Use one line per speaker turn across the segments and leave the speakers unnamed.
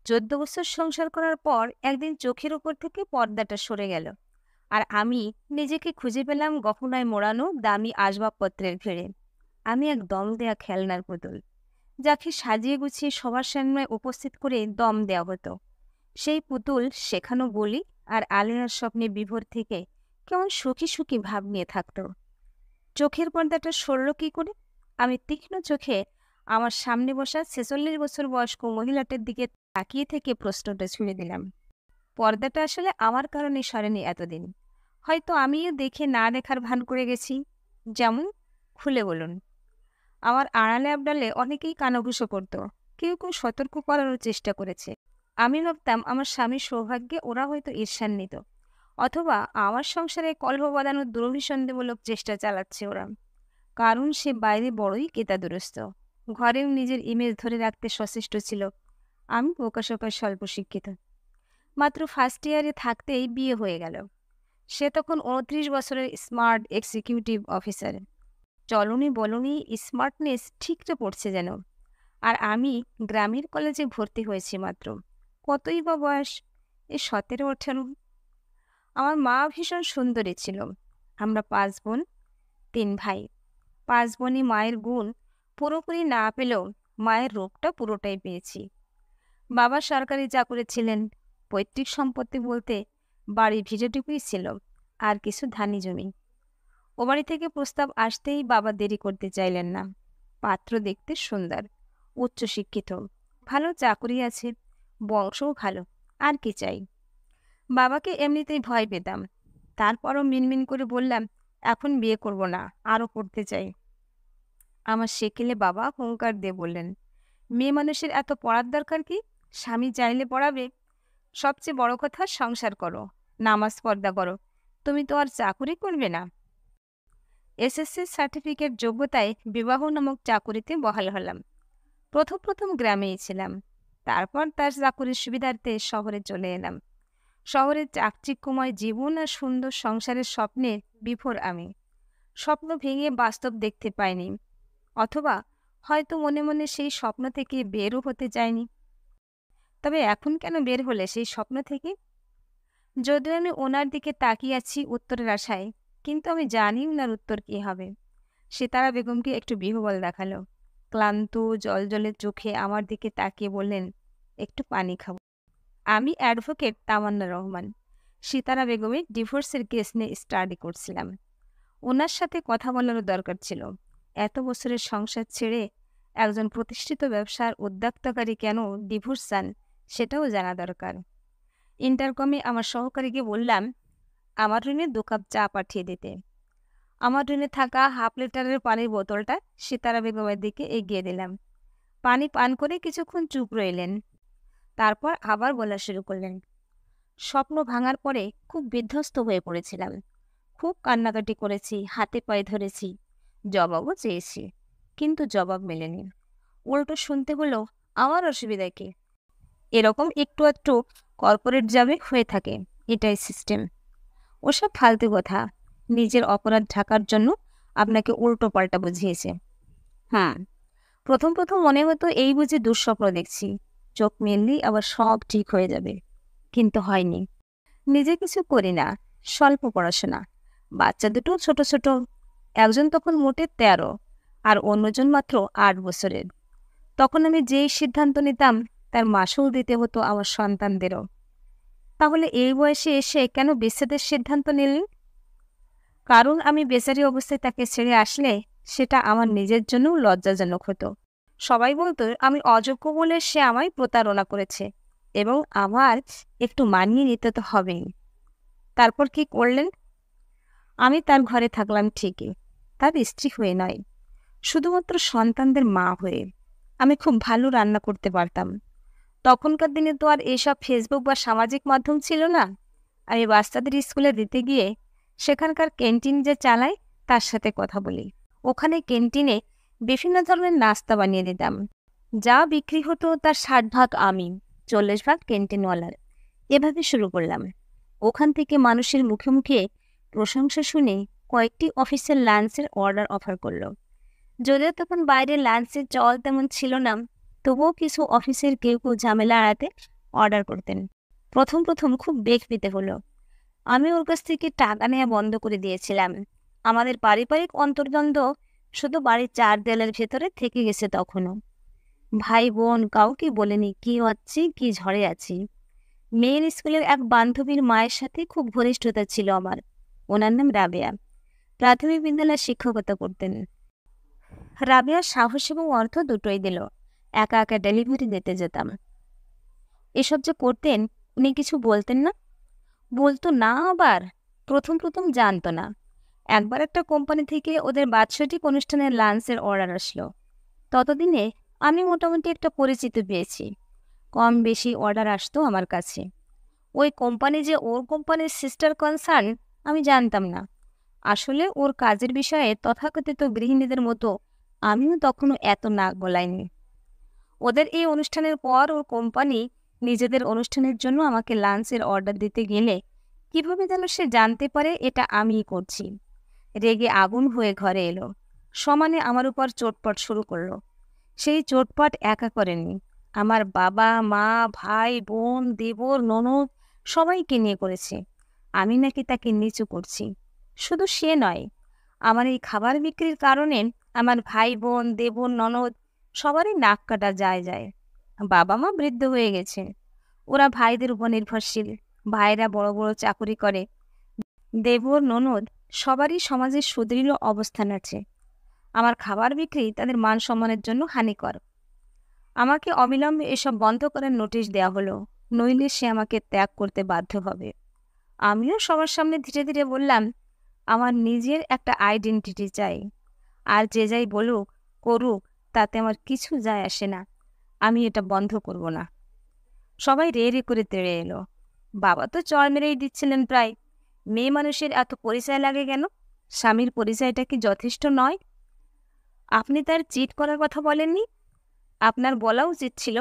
14 বছর সংসার করার পর একদিন চোখের উপর থেকে পর্দাটা সরে গেল, আর আমি নিজেকে খুঁজে পেলাম গহনায় মোড়ানো দামি আসবাবপত্রের ভিড়ে। আমি এক দম দেয়া খেলনার পুতুল, যাকে সাজিয়ে গুছিয়ে সবার সামনে উপস্থিত করে দম দেওয়া হতো। সেই পুতুল শেখানো বলি আর আলিয়ার স্বপ্নে বিভোর থেকে কেমন সুখী সুখী ভাব নিয়ে থাকতো। চোখের পর্দাটা সরল কি করে? আমি তীক্ষ্ণ চোখে আমার সামনে বসা 46 বছর বয়স্ক মহিলাটার দিকে তাকিয়ে থেকে প্রশ্নটা ছুড়ে দিলাম। পর্দাটা আসলে আমার কারণে সরেনি এতদিন। হয়তো আমিও দেখে না দেখার ভান করে গেছি। যেমন, খুলে বলুন। আমার আড়ালে আবডালে অনেকেই কানাঘুষো করতো, কেউ কেউ সতর্ক করানোর চেষ্টা করেছে। আমি ভাবতাম আমার স্বামীর সৌভাগ্যে ওরা হয়তো ঈর্ষান্বিত, অথবা আমার সংসারে কলহ বাঁধানোর দুরভিসন্ধিমূলক চেষ্টা চালাচ্ছে ওরা। কারণ সে বাইরে বড়ই কেতাদুরস্ত, ঘরেও নিজের ইমেজ ধরে রাখতে সচেষ্ট ছিল। আমি প্রকাশকার স্বল্প শিক্ষিত, মাত্র ফার্স্ট ইয়ারে থাকতেই বিয়ে হয়ে গেল। সে তখন 29 বছরের স্মার্ট এক্সিকিউটিভ অফিসার। চলনি বলনি স্মার্টনেস ঠিকটা পড়ছে যেন। আর আমি গ্রামের কলেজে ভর্তি হয়েছি মাত্র। কতই বা বয়স, এই 17-18। আমার মা ভীষণ সুন্দরী ছিল। আমরা 5 বোন, 3 ভাই। 5 বোনই মায়ের গুণ পুরোপুরি না পেলেও মায়ের রূপটা পুরোটাই পেয়েছি। বাবা সরকারি চাকুরে ছিলেন। পৈতৃক সম্পত্তি বলতে বাড়ি ভিটেটুকুই ছিল, আর কিছু ধানি জমি। ও বাড়ি থেকে প্রস্তাব আসতেই বাবা দেরি করতে চাইলেন না। পাত্র দেখতে সুন্দর, উচ্চশিক্ষিত, ভালো চাকুরি আছে, বংশও ভালো। আর কি চাই? বাবাকে এমনিতেই ভয় পেতাম। তারপরও মিনমিন করে বললাম, এখন বিয়ে করব না, আরও পড়তে চাই। আমার সেকেলে বাবা হুঙ্কার দিয়ে বললেন, মেয়ে মানুষের এত পড়ার দরকার কি? স্বামী চাইলে পড়াবে। সবচেয়ে বড় কথা, সংসার করো, নামাজ পর্দা করো। তুমি তো আর চাকুরি করবে না। এসএসসি সার্টিফিকেট যোগ্যতায় বিবাহ নামক চাকুরিতে বহাল হলাম। প্রথম প্রথম গ্রামেই ছিলাম, তারপর তার চাকুরির সুবিধার্থে শহরে চলে এলাম। শহরের চাকচিক্যময় জীবন আর সুন্দর সংসারের স্বপ্নে বিভোর আমি। স্বপ্ন ভেঙে বাস্তব দেখতে পাইনি, অথবা হয়তো মনে মনে সেই স্বপ্ন থেকে বেরও হতে চাইনি। তবে এখন কেন বের হলে সেই স্বপ্ন থেকে? যদিও আমি ওনার দিকে তাকিয়ে আছি উত্তরের আশায়, কিন্তু আমি জানি ওনার উত্তর কি হবে। সিতারা বেগমকে একটু বিহ্বল দেখালো। ক্লান্ত জলজলে চোখে আমার দিকে তাকিয়ে বললেন, একটু পানি খাবো। আমি অ্যাডভোকেট তামান্না রহমান, সিতারা বেগমের ডিভোর্সের কেস নিয়ে স্টাডি করছিলাম। ওনার সাথে কথা বলারও দরকার ছিল। এত বছরের সংসার ছেড়ে একজন প্রতিষ্ঠিত ব্যবসার উদ্যোক্তাকারী কেন ডিভোর্স চান, সেটাও জানা দরকার। ইন্টারকমে আমার সহকারীকে বললাম, আমার রুমে 2 কাপ চা পাঠিয়ে দিতে। আমার রুমে থাকা হাফ লিটারের পানির বোতলটা সিতারা বেগমের দিকে এগিয়ে দিলাম। পানি পান করে কিছুক্ষণ চুপ রইলেন, তারপর আবার বলা শুরু করলেন। স্বপ্ন ভাঙার পরে খুব বিধ্বস্ত হয়ে পড়েছিলাম। খুব কান্নাকাটি করেছি, হাতে পায়ে ধরেছি, জবাবও চেয়েছি, কিন্তু জবাব মেলেনি। উল্টো শুনতে হলো, আমার অসুবিধা কি? এরকম একটু একটু কর্পোরেট জবে হয়ে থাকে, এটাই সিস্টেম। ওসব ফালতু কথা। নিজের অপরাধ ঢাকার জন্য আপনাকে উল্টো পাল্টা বুঝিয়েছে। হ্যাঁ, প্রথম প্রথম মনে হতো এই বুঝি দুঃস্বপ্ন দেখছি, চোখ মেললেই আবার সব ঠিক হয়ে যাবে। কিন্তু হয়নি। নিজে কিছু করি না, স্বল্প পড়াশোনা, বাচ্চা দুটো ছোট ছোট। একজন তখন মোটে 13, আর অন্যজন মাত্র 8 বছরের। তখন আমি যেই সিদ্ধান্ত নিতাম তার মাসুল দিতে হতো আমার সন্তানদেরও। তাহলে এই বয়সে এসে কেন বিচ্ছেদের সিদ্ধান্ত নিলেন? কারণ আমি বেচারি অবস্থায় তাকে ছেড়ে আসলে সেটা আমার নিজের জন্যও লজ্জাজনক হতো। সবাই বলতো আমি অযোগ্য বলে সে আমায় প্রতারণা করেছে, এবং আমার একটু মানিয়ে নিতে তো হবেই। তারপর কি করলেন? আমি তার ঘরে থাকলাম ঠিকই, তার স্ত্রী হয়ে নয়, শুধুমাত্র সন্তানদের মা হয়ে। আমি খুব ভালো রান্না করতে পারতাম। তখনকার দিনে তো আর এসব ফেসবুক বা সামাজিক মাধ্যম ছিল না। আমি বাচ্চাদের স্কুলে দিতে গিয়ে সেখানকার ক্যান্টিন যে চালায় তার সাথে কথা বলি। ওখানে ক্যান্টিনে বিভিন্ন ধরনের নাস্তা বানিয়ে দিতাম। যা বিক্রি হতো তার 60 ভাগ আমি, 40 ভাগ ক্যান্টিনওয়ালার। এভাবে শুরু করলাম। ওখান থেকে মানুষের মুখে মুখে প্রশংসা শুনে কয়েকটি অফিসের লাঞ্চের অর্ডার অফার করলো। যদিও তখন বাইরে লাঞ্চের চল তেমন ছিল না, তবুও কিছু অফিসের কেউ কেউ ঝামেলা এড়াতে অর্ডার করতেন। প্রথম প্রথম খুব বেগ পেতে হলো। আমি ওর কাছ থেকে টাকা নেওয়া বন্ধ করে দিয়েছিলাম। আমাদের পারিবারিক অন্তর্দ্বন্দ্ব শুধু বাড়ির চার দেয়ালের ভেতরে থেকে গেছে তখনও। ভাই বোন কাউকে বলিনি কি হচ্ছে কি ঝড়ে আছি। মেয়ের স্কুলের এক বান্ধবীর মায়ের সাথে খুব ঘনিষ্ঠতা ছিল আমার। ওনার নাম রাবেয়া। প্রাথমিক বিদ্যালয়ে শিক্ষকতা করতেন। রাবেয়া সাহস এবং অর্থ দুটোই দিল। একা একা ডেলিভারি দিতে যেতাম। এসব যে করতেন, উনি কিছু বলতেন না? বলতো না আবার। প্রথম প্রথম জানতো না। একবার একটা কোম্পানি থেকে ওদের বাৎসরিক অনুষ্ঠানের লাঞ্চের অর্ডার আসলো। ততদিনে আমি মোটামুটি একটা পরিচিতি পেয়েছি। কম বেশি অর্ডার আসতো আমার কাছে। ওই কোম্পানি যে ওর কোম্পানির সিস্টার কনসার্ন, আমি জানতাম না। আসলে ওর কাজের বিষয়ে তথাকথিত গৃহিণীদের মতো আমিও তখনও এত নাক গলাইনি। ওদের এই অনুষ্ঠানের পর ওর কোম্পানি নিজেদের অনুষ্ঠানের জন্য আমাকে লাঞ্চের অর্ডার দিতে গেলে কিভাবে যেন সে জানতে পারে এটা আমিই করছি। রেগে আগুন হয়ে ঘরে এলো। সমানে আমার উপর চোটপাট শুরু করলো। সেই চোটপাট একা করেনি, আমার বাবা মা ভাই বোন দেবর ননদ সবাইকে নিয়ে করেছে। আমি নাকি তাকে নিচু করছি। শুধু সে নয়, আমার এই খাবার বিক্রির কারণে আমার ভাই বোন দেবর ননদ সবারই নাক কাটা যায়। বাবা মা বৃদ্ধ হয়ে গেছে। ওরা ভাইদের উপর নির্ভরশীল। ভাইরা বড় বড় চাকুরি করে। দেবর ননদ সবারই সমাজে সুদৃঢ় অবস্থান আছে। আমার খাবার বিক্রি তাদের মান সম্মানের জন্য হানিকর। আমাকে অবিলম্বে এসব বন্ধ করার নোটিশ দেওয়া হলো, নইলে সে আমাকে ত্যাগ করতে বাধ্য হবে। আমিও সবার সামনে ধীরে ধীরে বললাম, আমার নিজের একটা আইডেন্টিটি চাই। আর যে যাই বলুক করুক তাতে আমার কিছু যায় আসে না। আমি এটা বন্ধ করব না। সবাই রে রে করে তেড়ে এলো। বাবা তো চড় মেরেই দিচ্ছিলেন প্রায়। মেয়ে মানুষের এত পরিচয় লাগে কেন? স্বামীর পরিচয়টা কি যথেষ্ট নয়? আপনি তার চিট করার কথা বলেননি? আপনার বলা উচিত ছিল।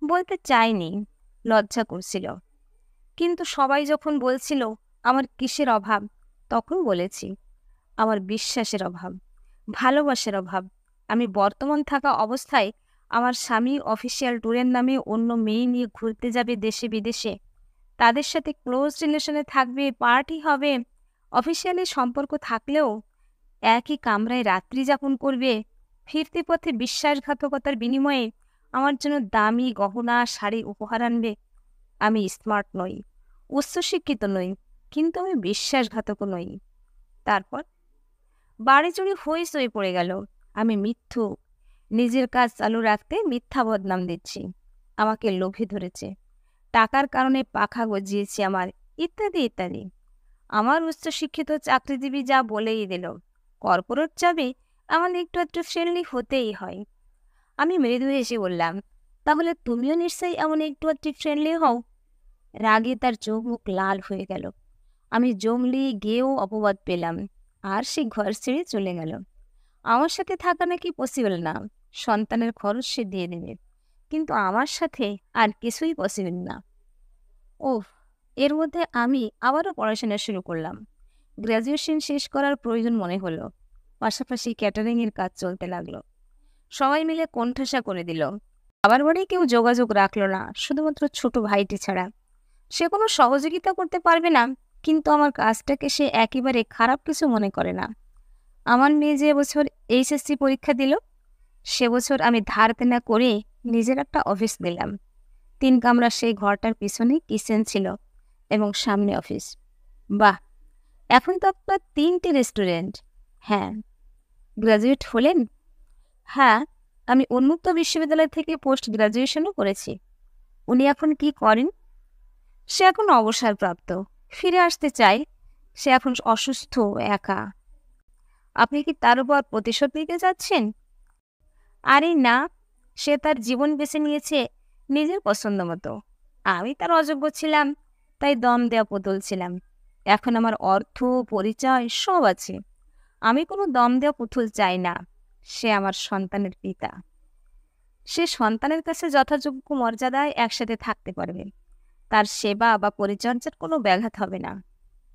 বলতে চাইনি, লজ্জা করছিল। কিন্তু সবাই যখন বলছিল আমার কিসের অভাব, তখন বলেছি আমার বিশ্বাসের অভাব, ভালোবাসার অভাব। আমি বর্তমান থাকা অবস্থায় আমার স্বামী অফিসিয়াল ট্যুরের নামে অন্য মেয়ে নিয়ে ঘুরতে যাবে দেশে বিদেশে, তাদের সাথে ক্লোজ রিলেশনে থাকবে, পার্টি হবে, অফিসিয়ালি সম্পর্ক থাকলেও একই কামরায় রাত্রি যাপন করবে, ফিরতি পথে বিশ্বাসঘাতকতার বিনিময়ে আমার জন্য দামি গহনা শাড়ি উপহার আনবে। আমি স্মার্ট নই, উচ্চশিক্ষিত নই, কিন্তু আমি বিশ্বাসঘাতকও নই। তারপর বাড়ি জুড়ে হইচই পড়ে গেল। আমি মিথ্যুক, নিজের কাজ চালু রাখতে মিথ্যা বদনাম দিচ্ছি, আমাকে লোভে ধরেছে, টাকার কারণে পাখা গজিয়েছি আমার, ইত্যাদি ইত্যাদি। আমার উচ্চশিক্ষিত চাকরিজীবী যা বলেই দিল, কর্পোরেট যাবে আমার একটু একটু ফ্রেন্ডলি হতেই হয়। আমি মৃদু হেসে বললাম, তাহলে তুমিও নিশ্চয়ই এমন একটু একটু ফ্রেন্ডলি হও। রাগে তার চোখ মুখ লাল হয়ে গেল। আমি জংলি গেয়েও অপবাদ পেলাম। আর সে ঘর ছেড়ে চলে গেল। আমার সাথে থাকা নাকি পসিবল না, সন্তানের খরচ সে দিয়ে দেবে, কিন্তু আমার সাথে আর কিছুই পসিবল না। ওহ, এর মধ্যে আমি আবারও পড়াশোনা শুরু করলাম। গ্র্যাজুয়েশন শেষ করার প্রয়োজন মনে হলো। পাশাপাশি ক্যাটারিংয়ের কাজ চলতে লাগলো। সবাই মিলে কোণঠাসা করে দিল। বাবার বাড়ি কেউ যোগাযোগ রাখলো না, শুধুমাত্র ছোট ভাইটি ছাড়া। সে কোনো সহযোগিতা করতে পারবে না, কিন্তু আমার কাজটাকে সে একেবারে খারাপ কিছু মনে করে না। আমার মেয়ে যে বছর এইচএসসি পরীক্ষা দিল, সে বছর আমি ধার দেনা করে নিজের একটা অফিস দিলাম। 3 কামরা সেই ঘরটার পিছনে কিচেন ছিল এবং সামনে অফিস। বাহ, এখন তো আপনার 3টে রেস্টুরেন্ট। হ্যাঁ। গ্রাজুয়েট হলেন? হ্যাঁ, আমি উন্মুক্ত বিশ্ববিদ্যালয় থেকে পোস্ট গ্রাজুয়েশনও করেছি। উনি এখন কি করেন? সে এখন অবসরপ্রাপ্ত, ফিরে আসতে চায়। সে এখন অসুস্থ, একা। আপনি কি তার উপর প্রতিশোধ নিতে যাচ্ছেন? আরে না, সে তার জীবন বেছে নিয়েছে নিজের পছন্দ মতো। আমি তার অযোগ্য ছিলাম, তাই দম দেওয়া পুতুল ছিলাম। এখন আমার অর্থ পরিচয় সব আছে। আমি কোনো দম দেওয়া পুতুল চাই না। সে আমার সন্তানের পিতা। সে সন্তানের কাছে যথাযোগ্য মর্যাদায় একসাথে থাকতে পারবে। তার সেবা বা পরিচর্যার কোনো ব্যাঘাত হবে না।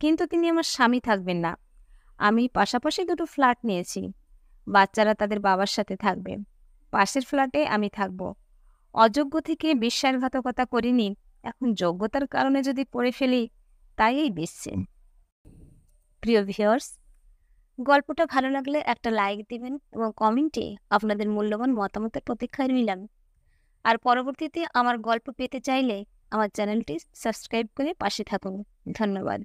কিন্তু তিনি আমার স্বামী থাকবেন না। আমি পাশাপাশি 2টো ফ্ল্যাট নিয়েছি। বাচ্চারা তাদের বাবার সাথে থাকবে। পাশের ফ্ল্যাটে আমি থাকব। অযোগ্য থেকে বিশ্বাসঘাতকতা করিনি, এখন যোগ্যতার কারণে যদি পড়ে ফেলি তাই এই বিশ্বে। প্রিয় ভিউয়ার্স, গল্পটা ভালো লাগলে একটা লাইক দিবেন এবং কমেন্টে আপনাদের মূল্যবান মতামতের প্রতীক্ষায় রইলাম। আর পরবর্তীতে আমার গল্প পেতে চাইলে আমার চ্যানেলটি সাবস্ক্রাইব করে পাশে থাকুন। ধন্যবাদ।